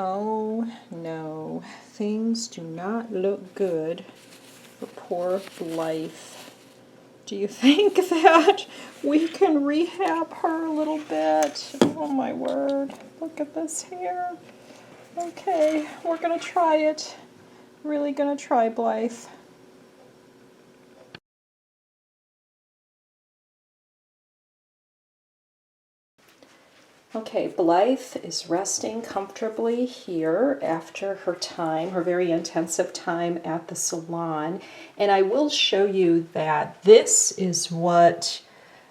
Oh no, things do not look good for poor Blythe. Do you think that we can rehab her a little bit? Oh my word, look at this hair. Okay, we're gonna try it. Really gonna try, Blythe. Okay, Blythe is resting comfortably here after her time, her very intensive time at the salon. And I will show you that this is what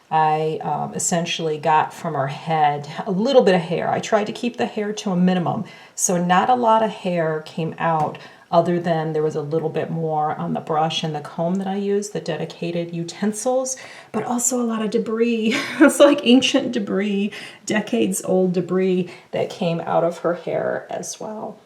I essentially got from her head. A little bit of hair. I tried to keep the hair to a minimum. So not a lot of hair came out, other than there was a little bit more on the brush and the comb that I used, the dedicated utensils, but also a lot of debris. It's like ancient debris, decades old debris that came out of her hair as well.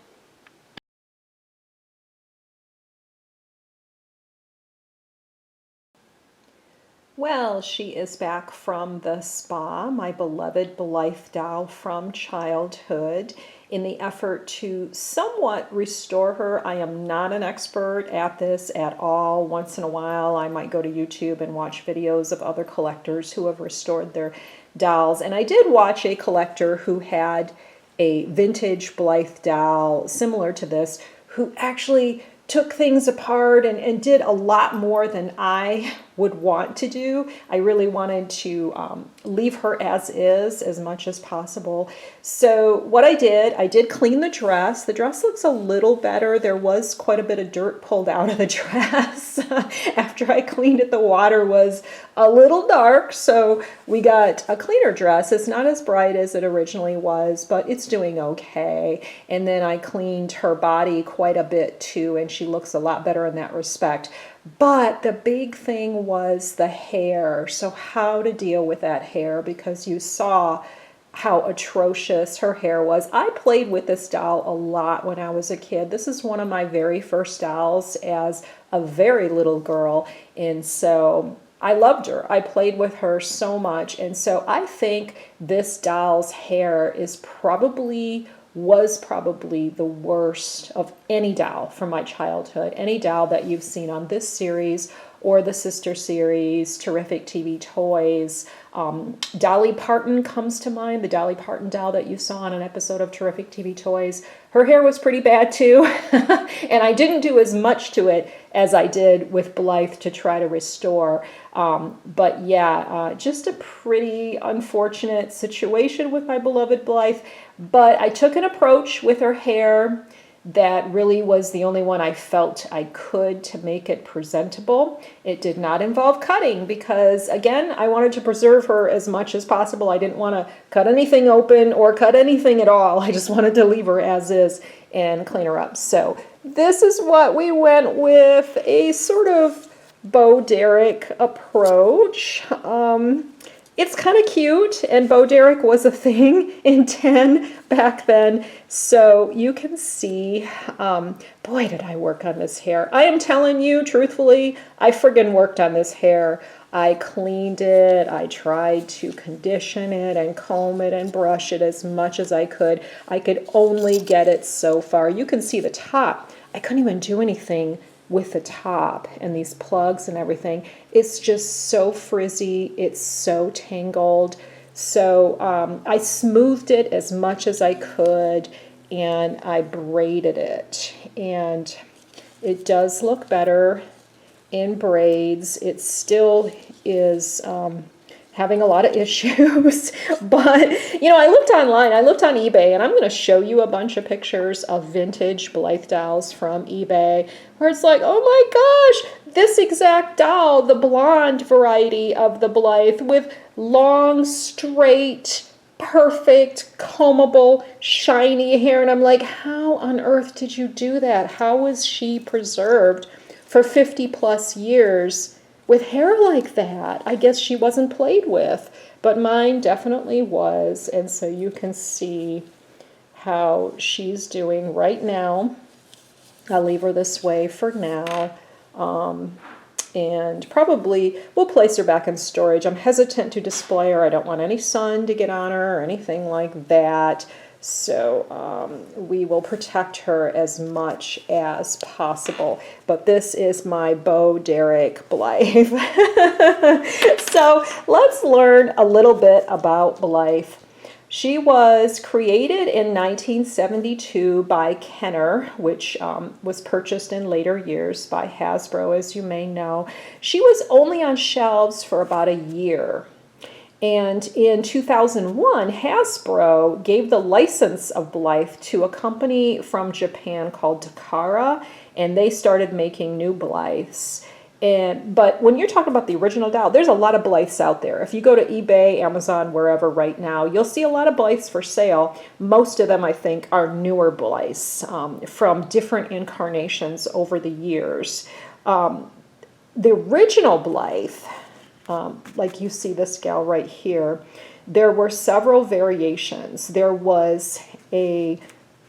Well, she is back from the spa, my beloved Blythe doll from childhood. In the effort to somewhat restore her, I am not an expert at this at all. Once in a while, I might go to YouTube and watch videos of other collectors who have restored their dolls. And I did watch a collector who had a vintage Blythe doll similar to this, who actually took things apart and did a lot more than I would want to do. I really wanted to leave her as is as much as possible. So what I did clean the dress. The dress looks a little better. There was quite a bit of dirt pulled out of the dress. After I cleaned it, the water was a little dark, so we got a cleaner dress. It's not as bright as it originally was, but it's doing okay. And then I cleaned her body quite a bit too, and she looks a lot better in that respect. But the big thing was the hair. So how to deal with that hair, because you saw how atrocious her hair was. I played with this doll a lot when I was a kid. This is one of my very first dolls as a very little girl, and so I loved her. I played with her so much, and so I think this doll's hair was probably the worst of any doll from my childhood. Any doll that you've seen on this series or the sister series, Terrific TV Toys. Dolly Parton comes to mind, the Dolly Parton doll that you saw on an episode of Terrific TV Toys. Her hair was pretty bad too, and I didn't do as much to it as I did with Blythe to try to restore. But yeah, just a pretty unfortunate situation with my beloved Blythe. But I took an approach with her hair that really was the only one I felt I could to make it presentable. It did not involve cutting because, again, I wanted to preserve her as much as possible. I didn't want to cut anything open or cut anything at all. I just wanted to leave her as is and clean her up. So this is what we went with, a sort of Bo Derek approach. It's kind of cute, and Bo Derek was a thing in 10 back then, so you can see, boy, did I work on this hair. I am telling you, truthfully, I friggin' worked on this hair. I cleaned it, I tried to condition it and comb it and brush it as much as I could. I could only get it so far. You can see the top. I couldn't even do anything with the top and these plugs and everything. It's just so frizzy, it's so tangled. So I smoothed it as much as I could and I braided it. And it does look better in braids. It still is having a lot of issues, but you know, I looked online, I looked on eBay, and I'm going to show you a bunch of pictures of vintage Blythe dolls from eBay where it's like, oh my gosh, this exact doll, the blonde variety of the Blythe with long, straight, perfect, combable, shiny hair. And I'm like, how on earth did you do that? How was she preserved for 50 plus years with hair like that? I guess she wasn't played with, but mine definitely was. And so you can see how she's doing right now. I'll leave her this way for now. And probably we'll place her back in storage. I'm hesitant to display her. I don't want any sun to get on her or anything like that. So we will protect her as much as possible. But this is my Bo Derek Blythe. So let's learn a little bit about Blythe. She was created in 1972 by Kenner, which was purchased in later years by Hasbro, as you may know. She was only on shelves for about a year. And in 2001, Hasbro gave the license of Blythe to a company from Japan called Takara, and they started making new Blythes. But when you're talking about the original doll, there's a lot of Blythes out there. If you go to eBay, Amazon, wherever right now, you'll see a lot of Blythes for sale. Most of them, I think, are newer Blythes from different incarnations over the years. The original Blythe, like you see this gal right here, there were several variations. There was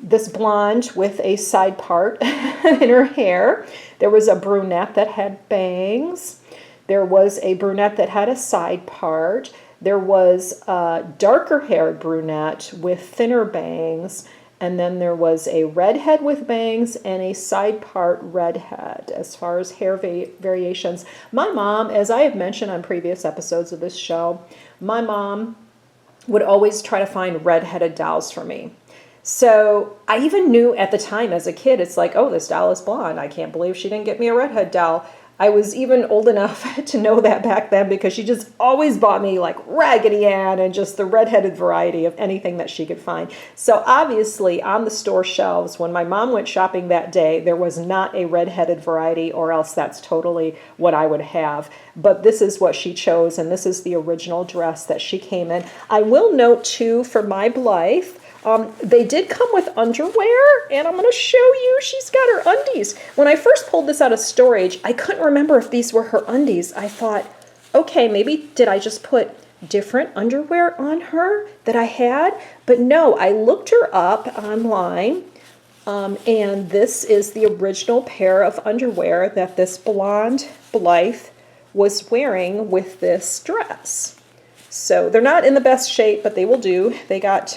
this blonde with a side part in her hair. There was a brunette that had bangs. There was a brunette that had a side part. There was a darker haired brunette with thinner bangs. And then there was a redhead with bangs and a side part redhead as far as hair variations. My mom, as I have mentioned on previous episodes of this show, my mom would always try to find redheaded dolls for me. So I even knew at the time as a kid, it's like, oh, this doll is blonde. I can't believe she didn't get me a redhead doll. I was even old enough to know that back then because she just always bought me like Raggedy Ann and just the redheaded variety of anything that she could find. So obviously on the store shelves, when my mom went shopping that day, there was not a redheaded variety, or else that's totally what I would have. But this is what she chose, and this is the original dress that she came in. I will note too, for my Blythe, they did come with underwear, and I'm going to show you. She's got her undies. When I first pulled this out of storage, I couldn't remember if these were her undies. I thought, okay, maybe did I just put different underwear on her that I had? But no, I looked her up online, and this is the original pair of underwear that this blonde Blythe was wearing with this dress. So they're not in the best shape, but they will do. They got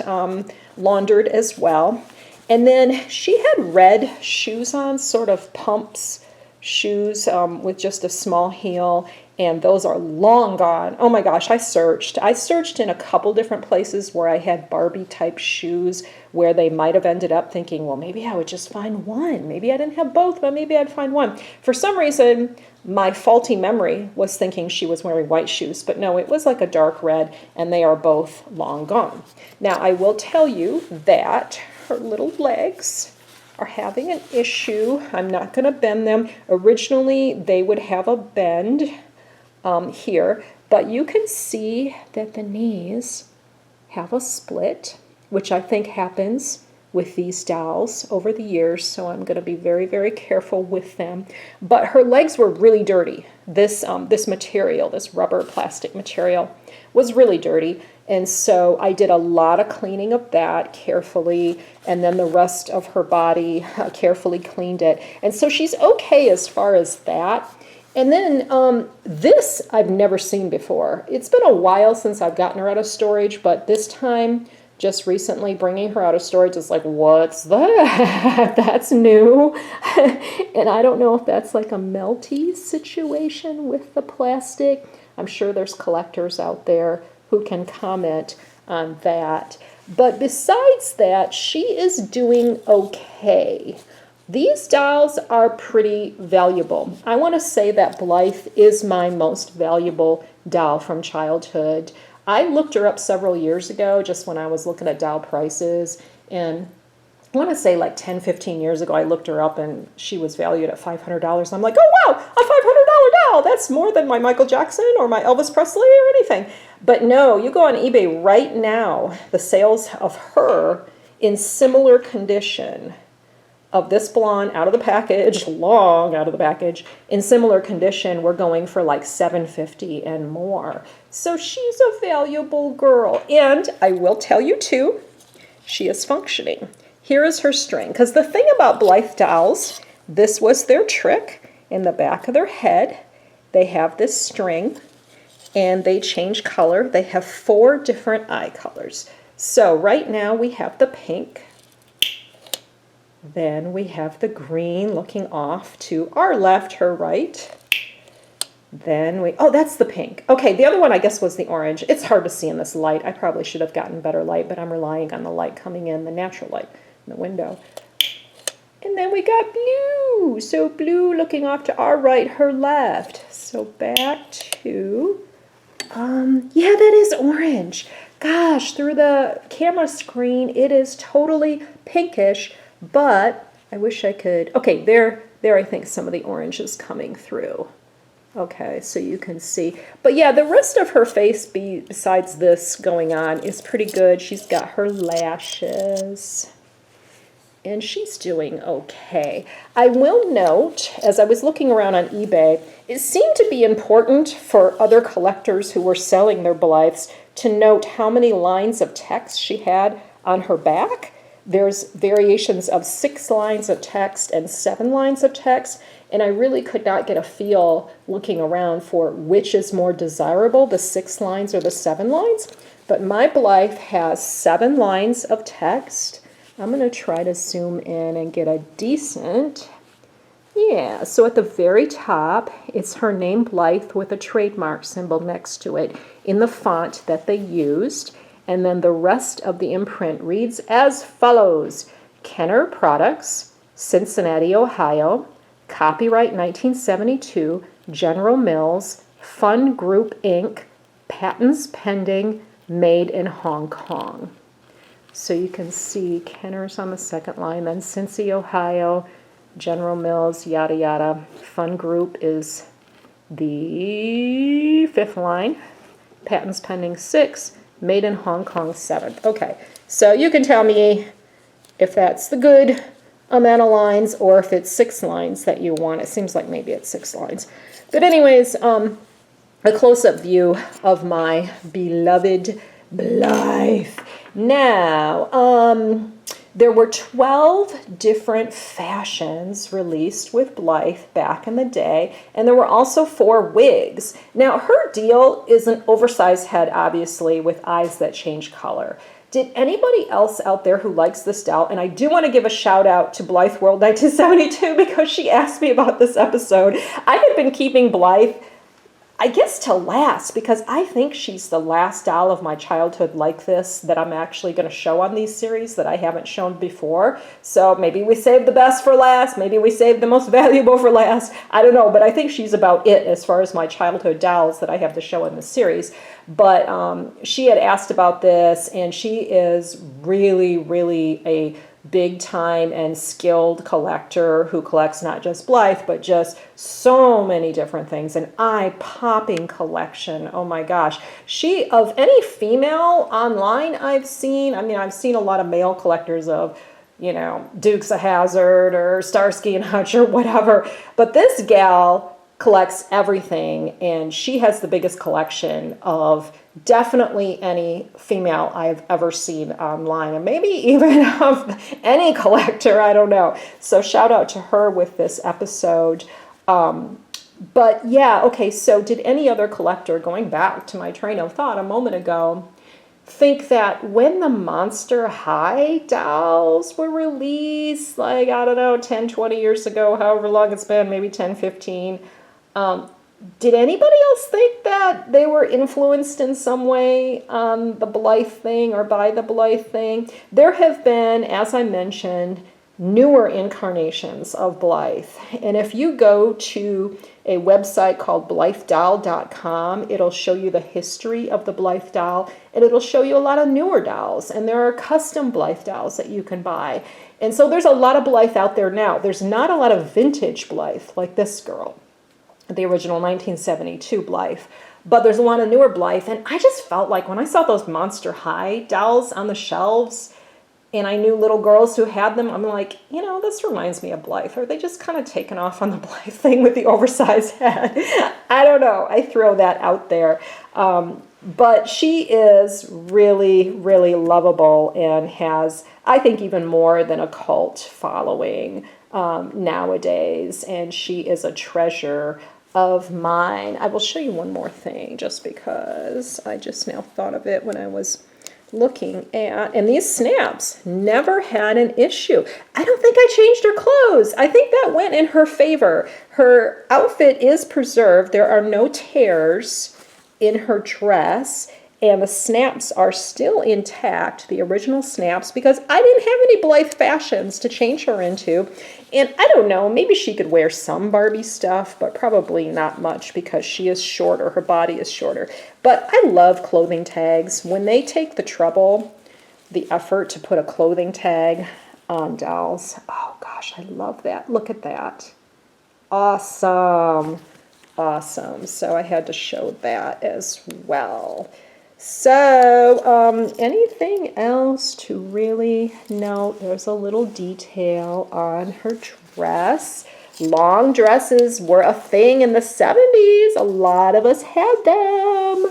laundered as well. And then she had red shoes on, sort of pumps shoes with just a small heel, and those are long gone. Oh my gosh, I searched in a couple different places where I had Barbie type shoes where they might have ended up thinking, well, maybe I would just find one. Maybe I didn't have both, but maybe I'd find one. For some reason, my faulty memory was thinking she was wearing white shoes, but no, it was like a dark red, and they are both long gone. Now, I will tell you that her little legs are having an issue. I'm not going to bend them. Originally, they would have a bend here, but you can see that the knees have a split, which I think happens with these dolls over the years, so I'm going to be very, very careful with them. But her legs were really dirty. This material, this rubber plastic material, was really dirty, and so I did a lot of cleaning of that carefully, and then the rest of her body carefully cleaned it. And so she's okay as far as that. And then this I've never seen before. It's been a while since I've gotten her out of storage, but this time, just recently bringing her out of storage is like, what's that? That's new. And I don't know if that's like a melty situation with the plastic. I'm sure there's collectors out there who can comment on that. But besides that, she is doing okay. These dolls are pretty valuable. I want to say that Blythe is my most valuable doll from childhood. I looked her up several years ago, just when I was looking at doll prices, and I want to say like 10, 15 years ago, I looked her up and she was valued at $500. I'm like, oh wow, a $500 doll! That's more than my Michael Jackson or my Elvis Presley or anything. But no, you go on eBay right now, the sales of her in similar condition, of this blonde out of the package, long out of the package, in similar condition, we're going for like $750 and more. So she's a valuable girl. And I will tell you too, she is functioning. Here is her string. Because the thing about Blythe dolls, this was their trick. In the back of their head, they have this string, and they change color. They have 4 different eye colors. So right now we have the pink. Then we have the green looking off to our left, her right. Then oh, that's the pink. Okay, the other one I guess was the orange. It's hard to see in this light. I probably should have gotten better light, but I'm relying on the light coming in, the natural light in the window. And then we got blue. So blue looking off to our right, her left. So back to, yeah, that is orange. Gosh, through the camera screen, it is totally pinkish, but I wish I could, okay, there I think some of the orange is coming through. Okay, so you can see. But yeah, the rest of her face, besides this going on, is pretty good. She's got her lashes, and she's doing okay. I will note, as I was looking around on eBay, it seemed to be important for other collectors who were selling their Blythes to note how many lines of text she had on her back. There's variations of 6 lines of text and 7 lines of text, and I really could not get a feel looking around for which is more desirable, the 6 lines or the 7 lines. But my Blythe has 7 lines of text. I'm going to try to zoom in and get a decent, yeah, so at the very top, it's her name Blythe with a trademark symbol next to it in the font that they used. And then the rest of the imprint reads as follows: Kenner Products, Cincinnati, Ohio, copyright 1972, General Mills, Fun Group Inc., patents pending, made in Hong Kong. So you can see Kenner's on the second line, then Cincy, Ohio, General Mills, yada yada. Fun Group is the 5th line, patents pending 6, made in Hong Kong 7th. Okay, so you can tell me if that's the good amount of lines or if it's 6 lines that you want. It seems like maybe it's 6 lines. But anyways, a close-up view of my beloved Blythe. Now, there were 12 different fashions released with Blythe back in the day, and there were also 4 wigs. Now, her deal is an oversized head, obviously, with eyes that change color. Did anybody else out there who likes this doll, and I do want to give a shout out to Blythe World 1972 because she asked me about this episode. I had been keeping Blythe, I guess, to last, because I think she's the last doll of my childhood like this that I'm actually going to show on these series that I haven't shown before. So maybe we saved the best for last. Maybe we saved the most valuable for last. I don't know, but I think she's about it as far as my childhood dolls that I have to show in the series. But she had asked about this, and she is really, really a big time and skilled collector who collects not just Blythe, but just so many different things. An eye-popping collection. Oh my gosh. She, of any female online I've seen, I mean, I've seen a lot of male collectors of, you know, Dukes of Hazzard or Starsky and Hutch or whatever, but this gal collects everything, and she has the biggest collection of definitely any female I've ever seen online, and maybe even of any collector, I don't know. So shout out to her with this episode. But yeah, okay, so did any other collector, going back to my train of thought a moment ago, think that when the Monster High dolls were released, like, I don't know, 10, 20 years ago, however long it's been, maybe 10, 15, did anybody else think that they were influenced in some way on the Blythe thing or by the Blythe thing? There have been, as I mentioned, newer incarnations of Blythe. And if you go to a website called BlytheDoll.com, it'll show you the history of the Blythe doll, and it'll show you a lot of newer dolls. And there are custom Blythe dolls that you can buy. And so there's a lot of Blythe out there now. There's not a lot of vintage Blythe like this girl, the original 1972 Blythe, but there's a lot of newer Blythe, and I just felt like when I saw those Monster High dolls on the shelves, and I knew little girls who had them, I'm like, you know, this reminds me of Blythe. Are they just kind of taken off on the Blythe thing with the oversized head? I don't know. I throw that out there. But she is really, really lovable and has, I think, even more than a cult following nowadays, and she is a treasure of mine. I will show you one more thing just because I just now thought of it when I was looking at, and these snaps never had an issue. I don't think I changed her clothes. I think that went in her favor. Her outfit is preserved. There are no tears in her dress, and the snaps are still intact, the original snaps, because I didn't have any Blythe fashions to change her into. And I don't know, maybe she could wear some Barbie stuff, but probably not much because she is shorter, her body is shorter. But I love clothing tags. When they take the trouble, the effort to put a clothing tag on dolls, oh gosh, I love that. Look at that. Awesome. Awesome. So I had to show that as well. So, anything else to really note? There's a little detail on her dress. Long dresses were a thing in the 70s. A lot of us had them.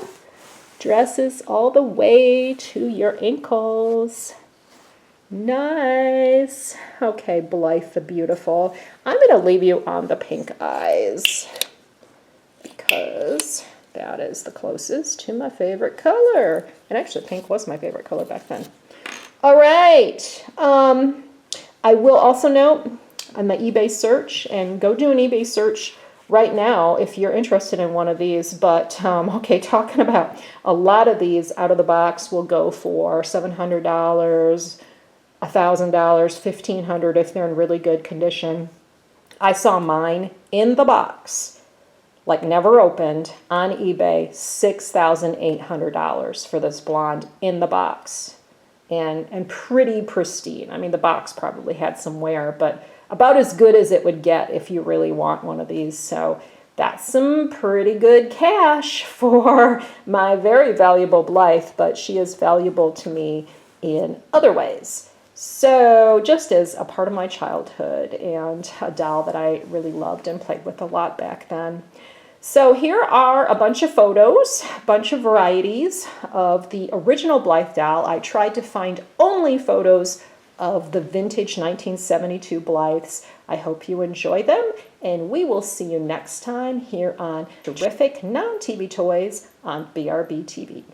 Dresses all the way to your ankles. Nice. Okay, Blythe the Beautiful. I'm going to leave you on the pink eyes because that is the closest to my favorite color. And actually, pink was my favorite color back then. All right. I will also note on my eBay search, and go do an eBay search right now if you're interested in one of these. But, okay, talking about a lot of these out of the box will go for $700, $1,000, $1,500 if they're in really good condition. I saw mine in the box, like never opened, on eBay, $6,800 for this blonde in the box. And pretty pristine. I mean, the box probably had some wear, but about as good as it would get if you really want one of these. So that's some pretty good cash for my very valuable Blythe, but she is valuable to me in other ways. So just as a part of my childhood and a doll that I really loved and played with a lot back then. So here are a bunch of photos, a bunch of varieties of the original Blythe doll. I tried to find only photos of the vintage 1972 Blythes. I hope you enjoy them, and we will see you next time here on Terrific Non-TV Toys on BRBTV.